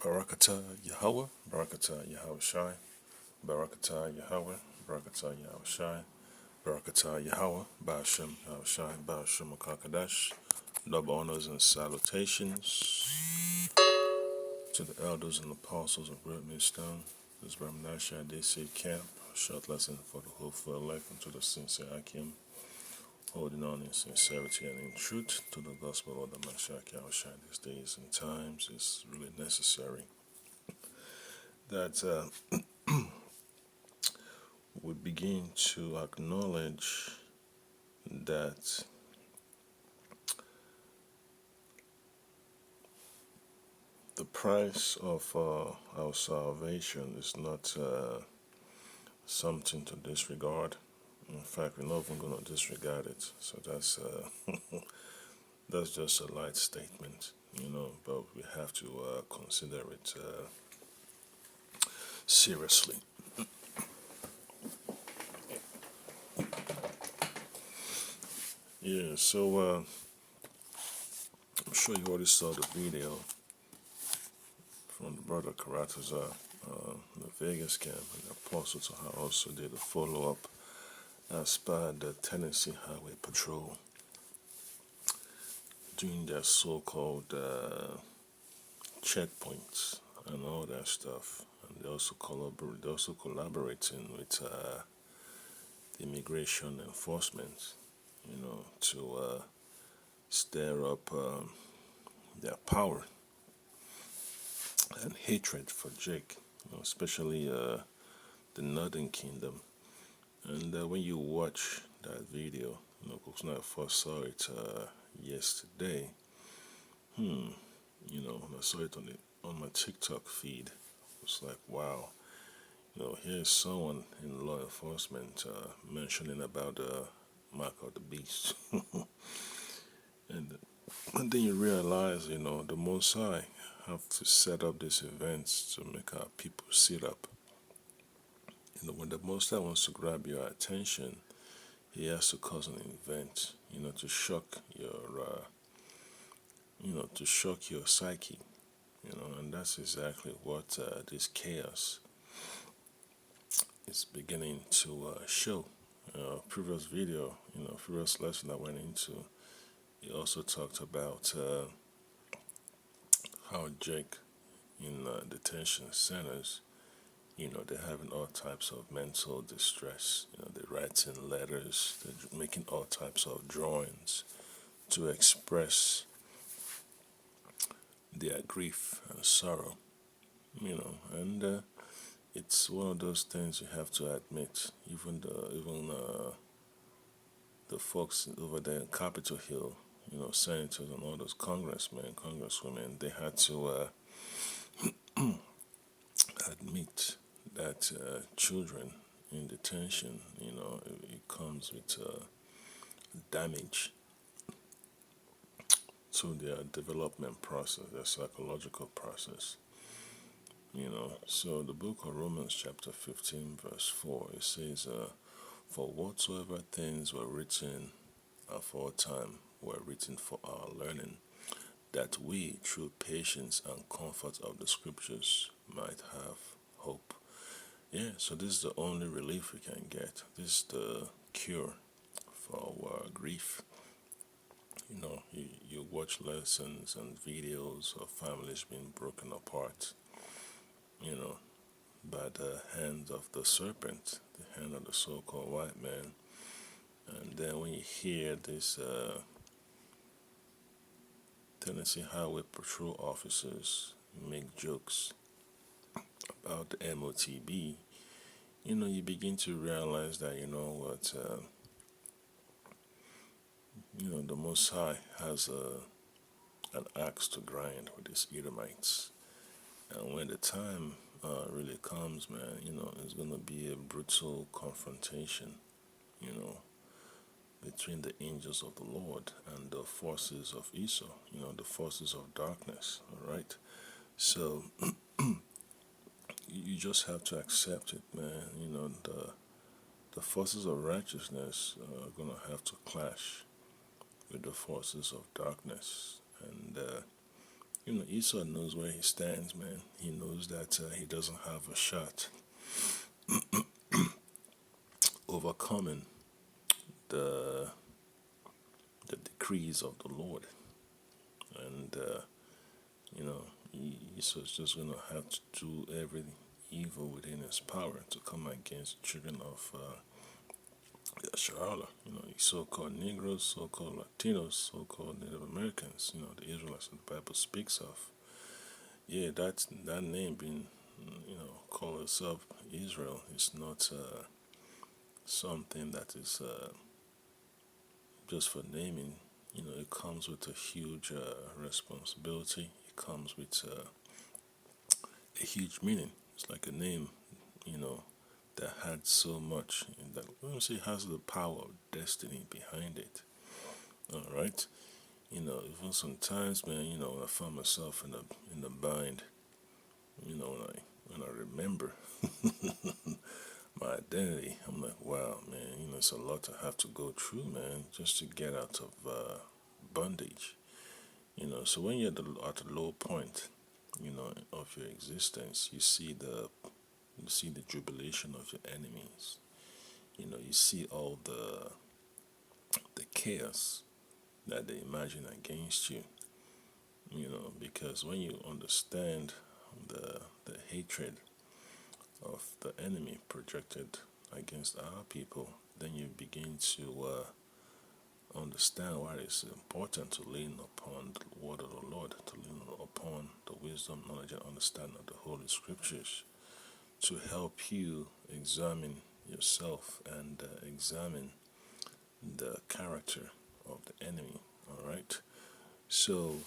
Barakata Yahweh, Barakata Yahweh Shai, Barakata Yahweh, Barakata Yahweh Shai, Barakata Yahweh, Ba'ashem Yahweh Shai, Ba'ashem Akakadash, double honors and salutations to the elders and apostles of Great Millstone, this Brahmanasha DC camp, a short lesson for the hopeful elect and to the sincere Akim, holding on in sincerity and in truth to the gospel of the Mashiach Yahweh Shai these days and times is really necessary that we begin to acknowledge that the price of our salvation is not something to disregard. In fact, we're not even going to disregard it. So that's just a light statement, But we have to consider it seriously. Yeah. So I'm sure you already saw the video from the brother Karatazar, the Vegas camp, and the Apostle Taha also did a follow-up as per the Tennessee Highway Patrol doing their so-called checkpoints and all that stuff. And they also collaborating with the immigration enforcement, to stir up their power and hatred for Jake, especially the Northern Kingdom. And when you watch that video, because when I first saw it yesterday, when I saw it on my TikTok feed, it was like, wow, here's someone in law enforcement mentioning about the mark of the beast, and then you realize, the Most High have to set up these events to make our people sit up. When the Most High wants to grab your attention, he has to cause an event, to shock your psyche, and that's exactly what this chaos is beginning to show. Previous video, previous lesson I went into, he also talked about how Jake in detention centers, they're having all types of mental distress. They're writing letters, they're making all types of drawings to express their grief and sorrow, and it's one of those things you have to admit. Even the folks over there in Capitol Hill, senators and all those congressmen, congresswomen, they had to admit that children in detention, it comes with damage to their development process, their psychological process. So the book of Romans chapter 15 verse 4, it says, for whatsoever things were written aforetime were written for our learning, that we, through patience and comfort of the scriptures, might have hope. Yeah, so this is the only relief we can get. This is the cure for our grief. You watch lessons and videos of families being broken apart, by the hand of the serpent, the hand of the so-called white man. And then when you hear this Tennessee Highway Patrol officers make jokes about the Motb, you begin to realize that, what, the Most High has an axe to grind with these Edomites. And when the time really comes, man, it's going to be a brutal confrontation, between the angels of the Lord and the forces of Esau, the forces of darkness, all right? So you just have to accept it, man. The forces of righteousness are going to have to clash with the forces of darkness. And Esau knows where he stands, man. He knows that he doesn't have a shot overcoming the decrees of the Lord, and you know, Esau's just gonna have to do every evil within his power to come against children of Sharala, so-called Negroes, so-called Latinos, so-called Native Americans, the Israelites that the Bible speaks of. Yeah, that name being, call itself Israel is not something that is just for naming. It comes with a huge responsibility. It comes with a huge meaning. It's like a name, you know, that had so much, that let me say has the power of destiny behind it. All right, even sometimes, man, when I find myself in the bind, when I remember my identity, I'm like, wow, man, it's a lot to have to go through, man, just to get out of bondage. So when you're at the low point, of your existence, you see the jubilation of your enemies. You see all the chaos that they imagine against you. Because when you understand the hatred of the enemy projected against our people, then you begin to understand why it's important to lean upon the word of the Lord, to lean upon the wisdom, knowledge, and understanding of the Holy Scriptures to help you examine yourself and examine the character of the enemy. All right. So,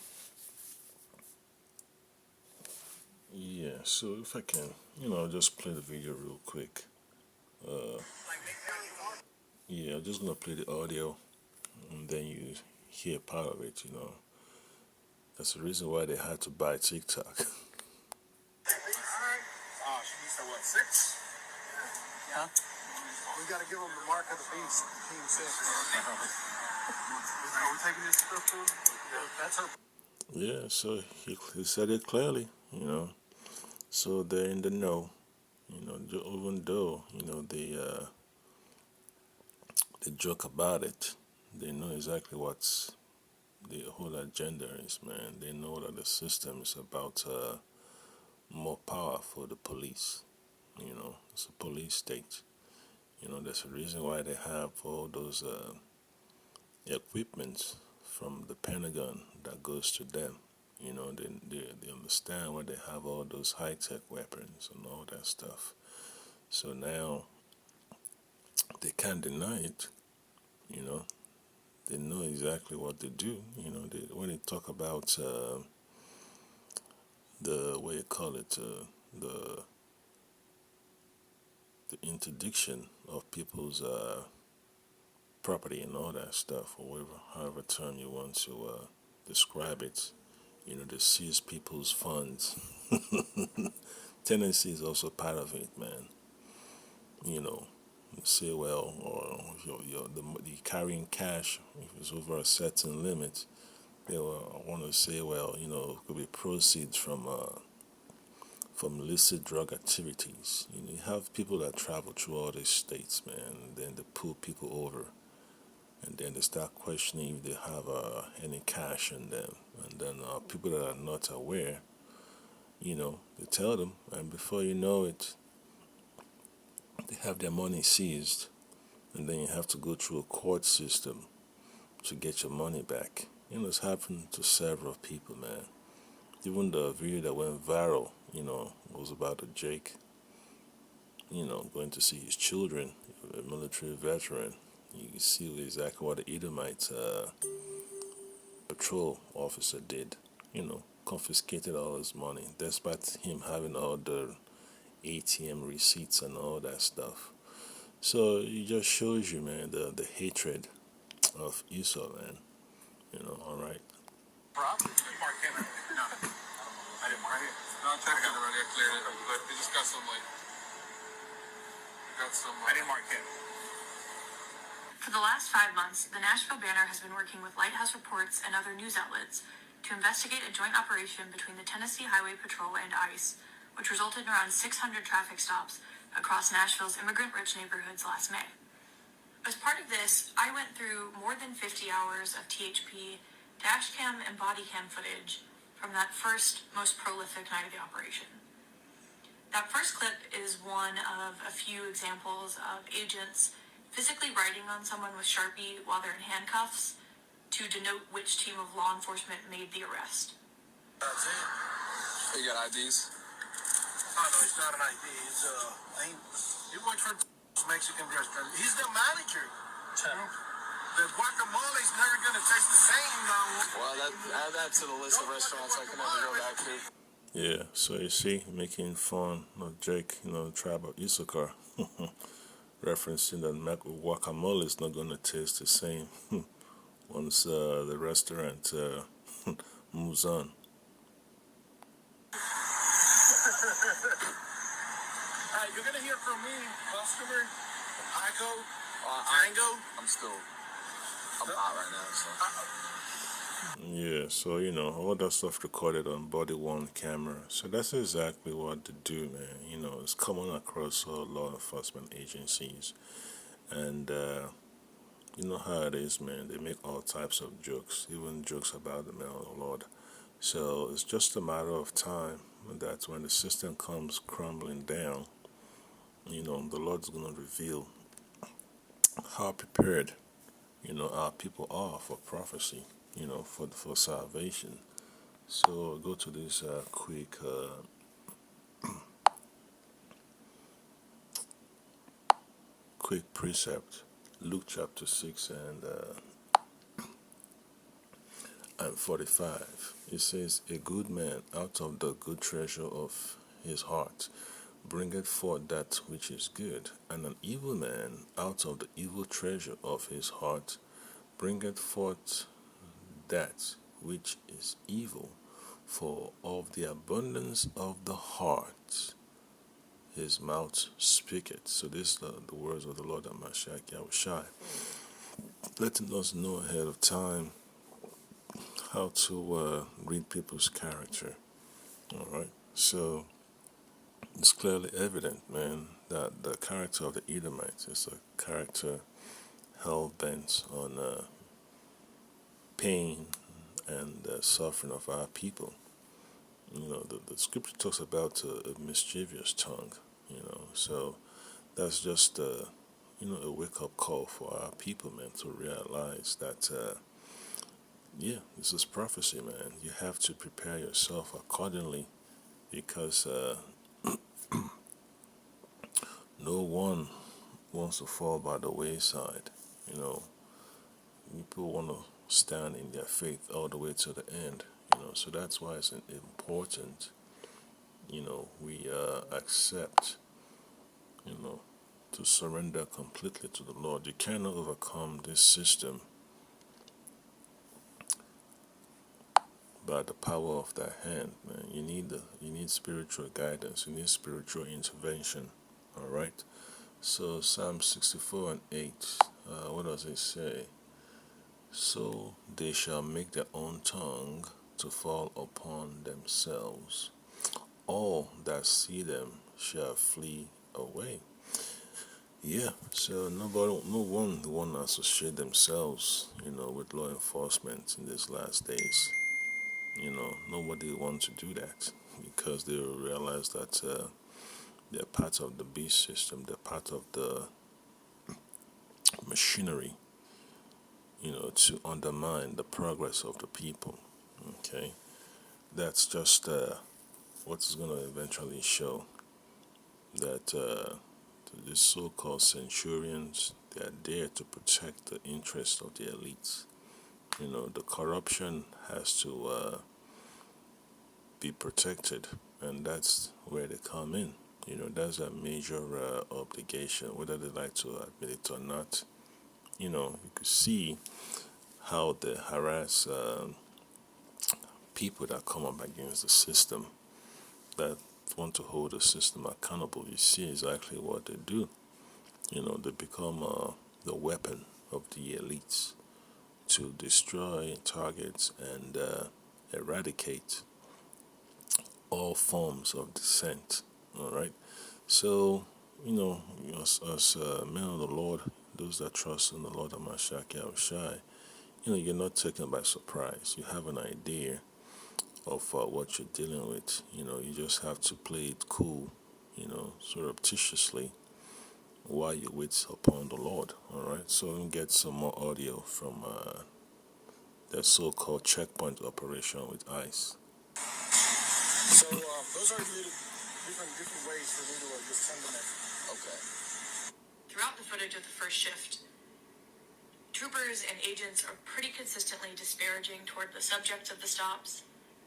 yeah. So if I can, just play the video real quick. Yeah, I'm just gonna play the audio, and then you hear part of it. That's the reason why they had to buy TikTok. She needs to what, 6? Yeah. We got to give them the mark of the beast, Team 6. Are we taking this stuff to them? That's her. Yeah, so he said it clearly, So they're in the know, even though, they joke about it, they know exactly what's the whole agenda is, man. They know that the system is about more power for the police. It's a police state. There's a reason why they have all those equipment from the Pentagon that goes to them. They understand why they have all those high-tech weapons and all that stuff. So now they can't deny it. They know exactly what they do. When they talk about the way you call it, the interdiction of people's property and all that stuff, or whatever, however term you want to describe it. They seize people's funds. Tenancy is also part of it, man. Say, well, or the carrying cash, if it's over a certain limit, they will want to say, well, it could be proceeds from illicit drug activities. You have people that travel through all these states, man, and then they pull people over, and then they start questioning if they have any cash in them, and then people that are not aware, they tell them, and before you know it, they have their money seized, and then you have to go through a court system to get your money back. It's happened to several people, man. Even the video that went viral, was about a Jake, going to see his children, a military veteran. You can see exactly what the Edomite patrol officer did. Confiscated all his money, despite him having all the ATM receipts and all that stuff. So it just shows you, man, the hatred of Esau, man. All right. I didn't mark it. No, I tried to get it already. I cleared it, but it just got some I didn't mark it. For the last 5 months, the Nashville Banner has been working with Lighthouse Reports and other news outlets to investigate a joint operation between the Tennessee Highway Patrol and ICE, which resulted in around 600 traffic stops across Nashville's immigrant-rich neighborhoods last May. As part of this, I went through more than 50 hours of THP, dashcam, and body cam footage from that first, most prolific night of the operation. That first clip is one of a few examples of agents physically writing on someone with Sharpie while they're in handcuffs to denote which team of law enforcement made the arrest. That's it. You got IDs? Oh, no, it's not an ID. He works for Mexican restaurant. He's the manager. The guacamole's never going to taste the same now. Well, add that to the list of restaurants I can never go back to. Yeah, so you see, making fun of Jake, the tribe of Issachar, referencing that guacamole is not going to taste the same once the restaurant moves on. You're going to hear from me, customer, Tango. I'm hot right now, so. Yeah, so all that stuff recorded on body worn camera. So that's exactly what to do, man. It's common across all law enforcement agencies. And you know how it is, man. They make all types of jokes, even jokes about the man of the Lord. So it's just a matter of time that when the system comes crumbling down, the Lord's going to reveal how prepared, our people are for prophecy, for salvation. So I'll go to this quick precept, Luke chapter 6 and 45. It says, "A good man out of the good treasure of his heart bringeth forth that which is good, and an evil man out of the evil treasure of his heart bringeth forth that which is evil. For of the abundance of the heart his mouth speaketh." So this is the words of the Lord Mashiach Yahushai, letting us know ahead of time how to read people's character. All right, so it's clearly evident, man, that the character of the Edomites is a character hell-bent on pain and suffering of our people. The scripture talks about a mischievous tongue, so that's just, a wake-up call for our people, man, to realize that, this is prophecy, man. You have to prepare yourself accordingly because no one wants to fall by the wayside. People want to stand in their faith all the way to the end. So that's why it's important, we accept, to surrender completely to the Lord. You cannot overcome this system by the power of thy hand, man. You need spiritual guidance. You need spiritual intervention. All right. So Psalm 64 and 8. What does it say? "So they shall make their own tongue to fall upon themselves. All that see them shall flee away." Yeah, so no one want to associate themselves, with law enforcement in these last days. Nobody wants to do that because they will realize that they're part of the beast system. They're part of the machinery, to undermine the progress of the people. Okay, that's just what is going to eventually show that these so-called centurions, they are there to protect the interests of the elites. The corruption has to be protected, and that's where they come in. That's a major obligation, whether they like to admit it or not. You could see how they harass people that come up against the system, that want to hold the system accountable. You see exactly what they do. They become the weapon of the elites to destroy targets and eradicate all forms of dissent. All right. So, as men of the Lord, those that trust in the Lord Amashak Yahushai, you're not taken by surprise. You have an idea of what you're dealing with. You just have to play it cool, surreptitiously while you wait upon the Lord. All right. So, we get some more audio from the so-called checkpoint operation with ICE. So those are different ways for me to just send them in. Okay. Throughout the footage of the first shift, troopers and agents are pretty consistently disparaging toward the subjects of the stops.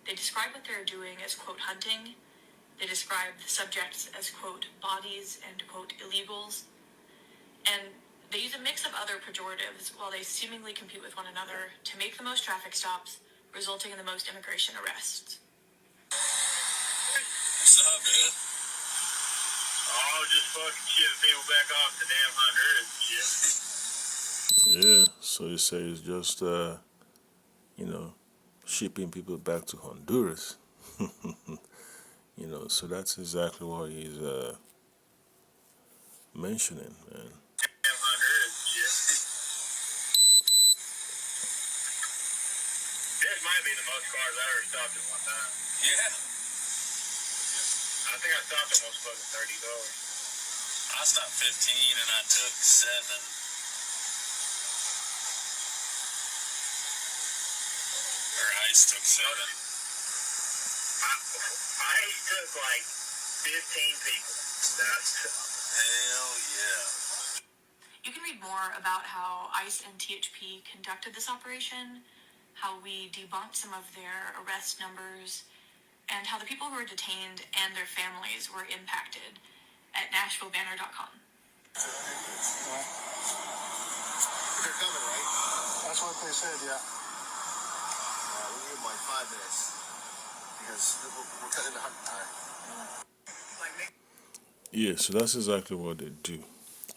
They describe what they're doing as, quote, hunting. They describe the subjects as, quote, bodies and, quote, illegals. And they use a mix of other pejoratives while they seemingly compete with one another to make the most traffic stops, resulting in the most immigration arrests. What's up, man? Oh, just fucking shipping people back off the damn Honduras. Yeah, so you say it's just, shipping people back to Honduras. So that's exactly what he's mentioning, man. Damn Honduras, That might be the most cars I ever stopped at one time. Yeah. I think I stopped almost fucking 30 cars. I stopped 15 and I took 7. Or ICE took 7. ICE took like 15 people. Hell yeah. You can read more about how ICE and THP conducted this operation, how we debunked some of their arrest numbers, and how the people who were detained and their families were impacted at NashvilleBanner.com. They're coming, right? That's what they said, yeah. We'll give them like 5 minutes because we're cutting the hunt time. Yeah, so that's exactly what they do.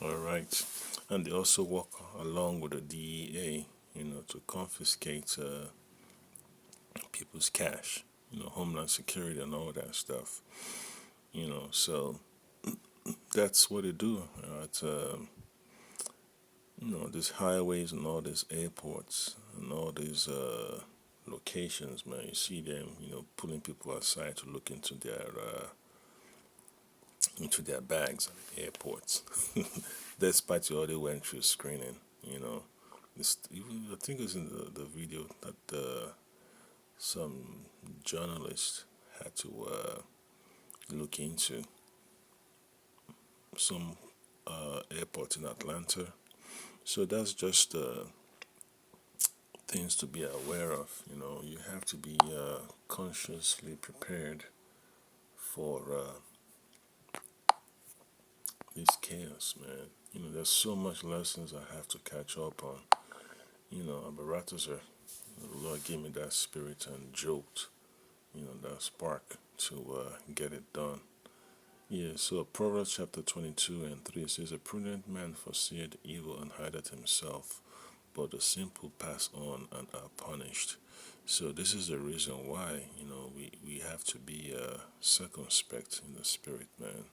All right. And they also work along with the DEA, to confiscate people's cash, Homeland Security and all that stuff. So that's what they do at, these highways and all these airports and all these locations, man. You see them, pulling people aside to look into their bags at the airports. Despite they already went through screening, even I think it's in the video that some journalist had to look into some airport in Atlanta. So that's just things to be aware of. You have to be consciously prepared for this chaos, man. There's so much lessons I have to catch up on. Abaratuser, the Lord gave me that spirit and joked, that spark to get it done. Yeah, so Proverbs chapter 22 and 3 says, a prudent man foreseeth evil and hideth himself, but the simple pass on and are punished. So this is the reason why, we have to be circumspect in the spirit, man.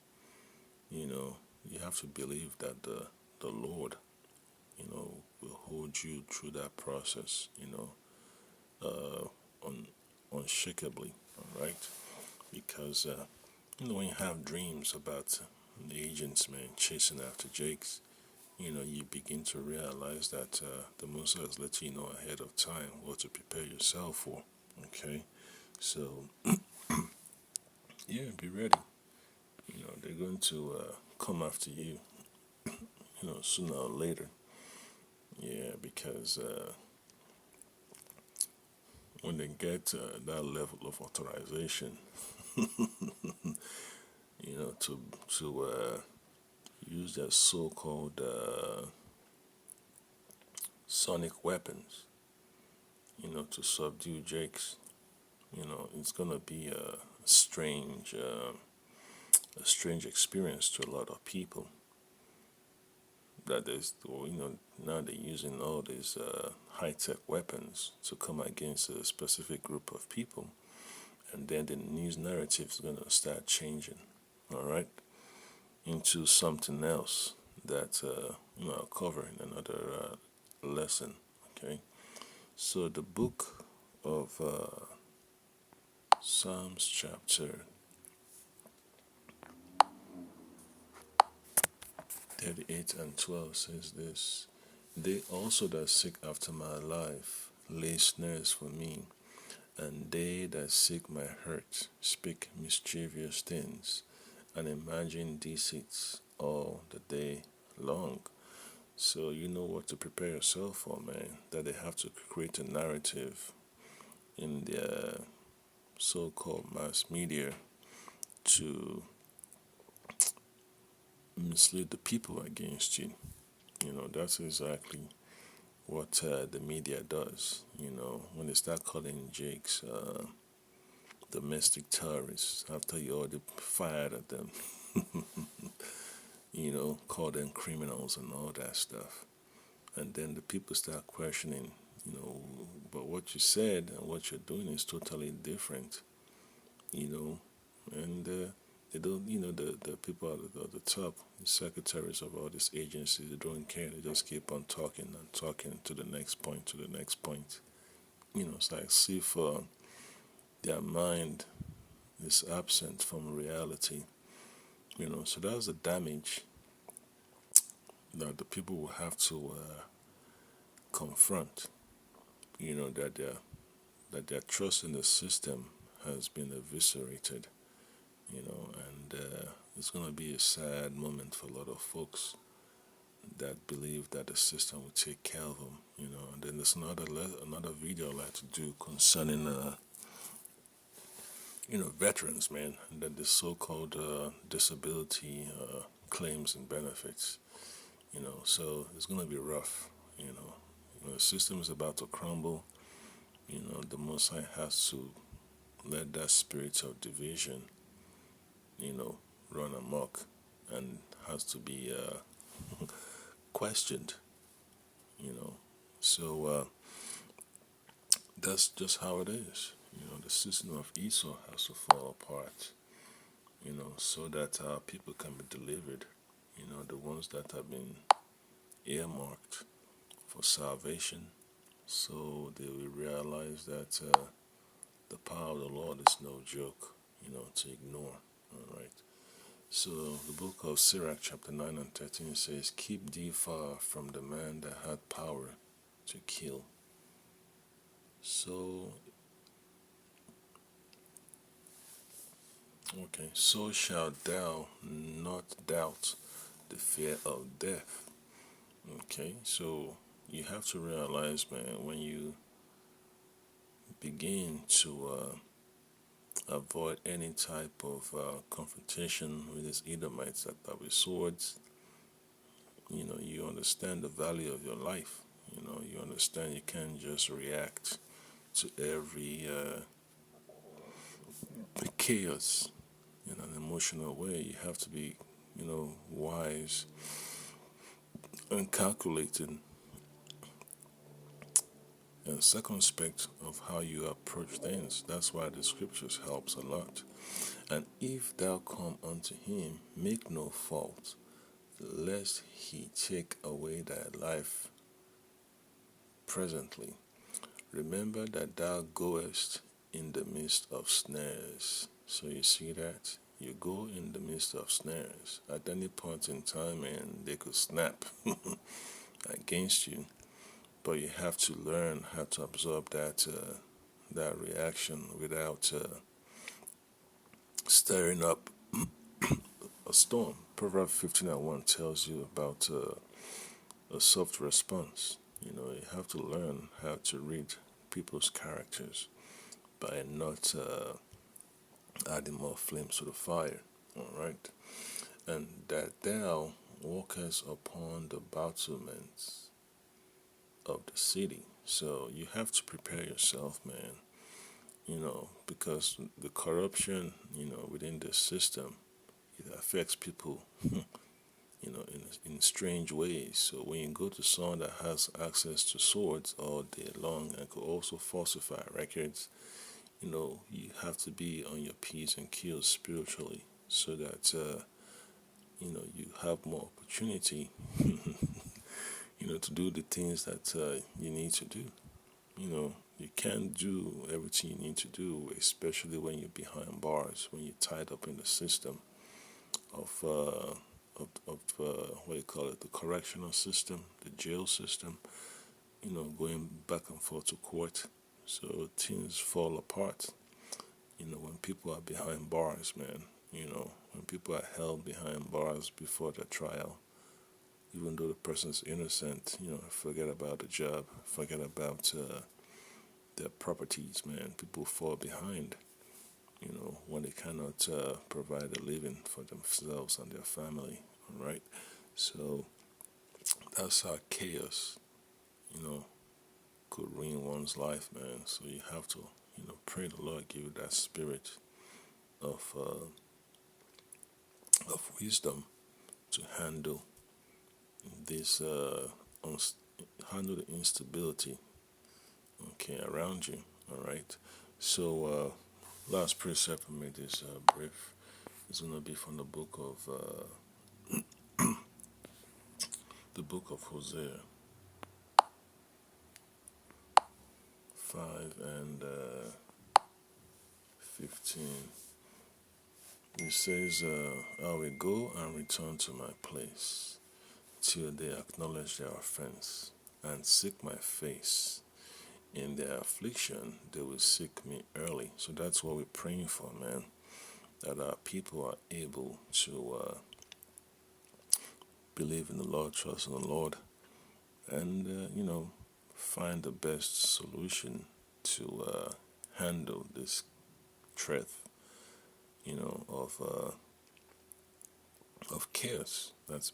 You have to believe that the Lord, will hold you through that process, unshakably, all right? Because, when you have dreams about the agents, man, chasing after Jakes, you begin to realize that the Most High is letting you know ahead of time what to prepare yourself for, okay? So, yeah, be ready. They're going to come after you, sooner or later. Yeah, because when they get that level of authorization, to use their so-called sonic weapons, to subdue Jakes, it's gonna be a strange experience to a lot of people. that there's, well, now they're using all these high-tech weapons to come against a specific group of people, and then the news narrative is going to start changing, all right, into something else that I'll cover in another lesson. Okay, so the book of Psalms chapter 38 and 12 says this: They also that seek after my life lay snares for me, and they that seek my hurt speak mischievous things, and imagine deceits all the day long. So you know what to prepare yourself for, man. That they have to create a narrative in their so-called mass media to mislead the people against you. That's exactly what the media does. When they start calling Jakes domestic terrorists after you already fired at them, call them criminals and all that stuff. And then the people start questioning, but what you said and what you're doing is totally different, and they don't, the people at the top, the secretaries of all these agencies, they don't care. They just keep on talking and talking to the next point, to the next point. It's like see for their mind is absent from reality. So that's the damage that the people will have to confront. That their trust in the system has been eviscerated. And it's going to be a sad moment for a lot of folks that believe that the system will take care of them. And then there's another video I'd like to do concerning veterans, man, and then the so-called disability claims and benefits. So it's going to be rough. The system is about to crumble. The Most High has to let that spirit of division, run amok, and has to be questioned. So that's just how it is. The system of Esau has to fall apart. So that people can be delivered. The ones that have been earmarked for salvation, so they will realize that the power of the Lord is no joke, to ignore. All right. So the book of Sirach, chapter 9 and 13 says, Keep thee far from the man that had power to kill. So, okay, so shalt thou not doubt the fear of death. Okay, so you have to realize, man, when you begin to avoid any type of confrontation with these Edomites that are with swords, you understand the value of your life. You understand you can't just react to every chaos in an emotional way. You have to be, wise and calculated and circumspect of how you approach things. That's why the scriptures helps a lot. And if thou come unto him, make no fault, lest he take away thy life presently. Remember that thou goest in the midst of snares. So you see that? You go in the midst of snares. At any point in time, and they could snap against you. But you have to learn how to absorb that reaction without stirring up a storm. Proverbs 15 and 1 tells you about a soft response. You have to learn how to read people's characters by not adding more flames to the fire. All right, and that thou walkest upon the battlements of the city. So you have to prepare yourself, man. Because the corruption, within the system, it affects people in strange ways. So when you go to someone that has access to swords all day long and could also falsify records, you have to be on your P's and Q's spiritually so that you have more opportunity, to do the things that you need to do. You can't do everything you need to do, especially when you're behind bars, when you're tied up in the system of what do you call it, the correctional system, the jail system. Going back and forth to court, so things fall apart. When people are behind bars, man. When people are held behind bars before their trial, even though the person's innocent, forget about the job, forget about their properties, man. People fall behind, when they cannot provide a living for themselves and their family, all right? So that's how chaos, could ruin one's life, man. So you have to, pray the Lord give you that spirit of wisdom to handle this, handle the instability, okay, around you, all right? So last precept I made this brief is going to be from the book of Hosea 5 and 15. It says, I will go and return to my place till they acknowledge their offense and seek my face. In their affliction, they will seek me early. So that's what we're praying for, man. That our people are able to believe in the Lord, trust in the Lord, and, find the best solution to handle this threat, of chaos that's,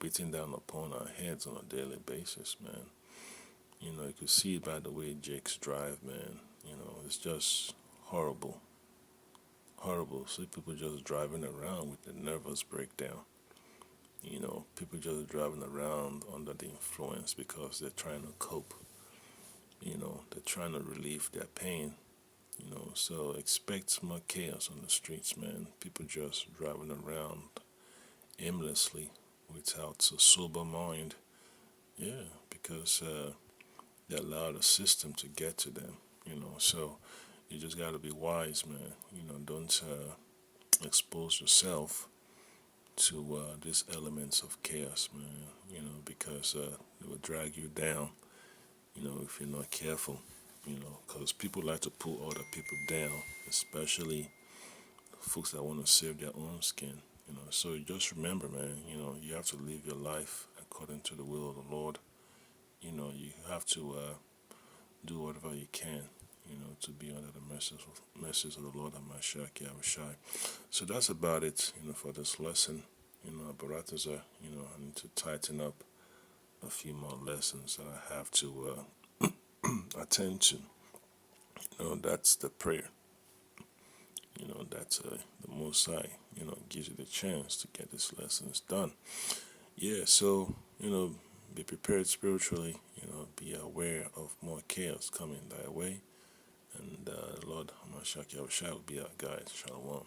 beating down upon our heads on a daily basis, man. You could see it by the way Jake's drive, man. It's just horrible. Horrible. See people just driving around with a nervous breakdown. People just driving around under the influence because they're trying to cope. They're trying to relieve their pain. So expect more chaos on the streets, man. People just driving around aimlessly without a sober mind. Yeah, because they allow the system to get to them. So you just got to be wise, man. Don't expose yourself to these elements of chaos, man. Because it will drag you down. If you're not careful. Because people like to pull other people down, especially folks that want to save their own skin. So just remember, man. You have to live your life according to the will of the Lord. You have to do whatever you can, to be under the message of the Lord Amashak Yahushai. So that's about it, for this lesson. Barataza, I need to tighten up a few more lessons that I have to attend to. That's the prayer. That's the Most High, gives you the chance to get these lessons done. Yeah, so, be prepared spiritually, be aware of more chaos coming thy way. And Lord Hamashak Yahushua will be our guide. Shalom.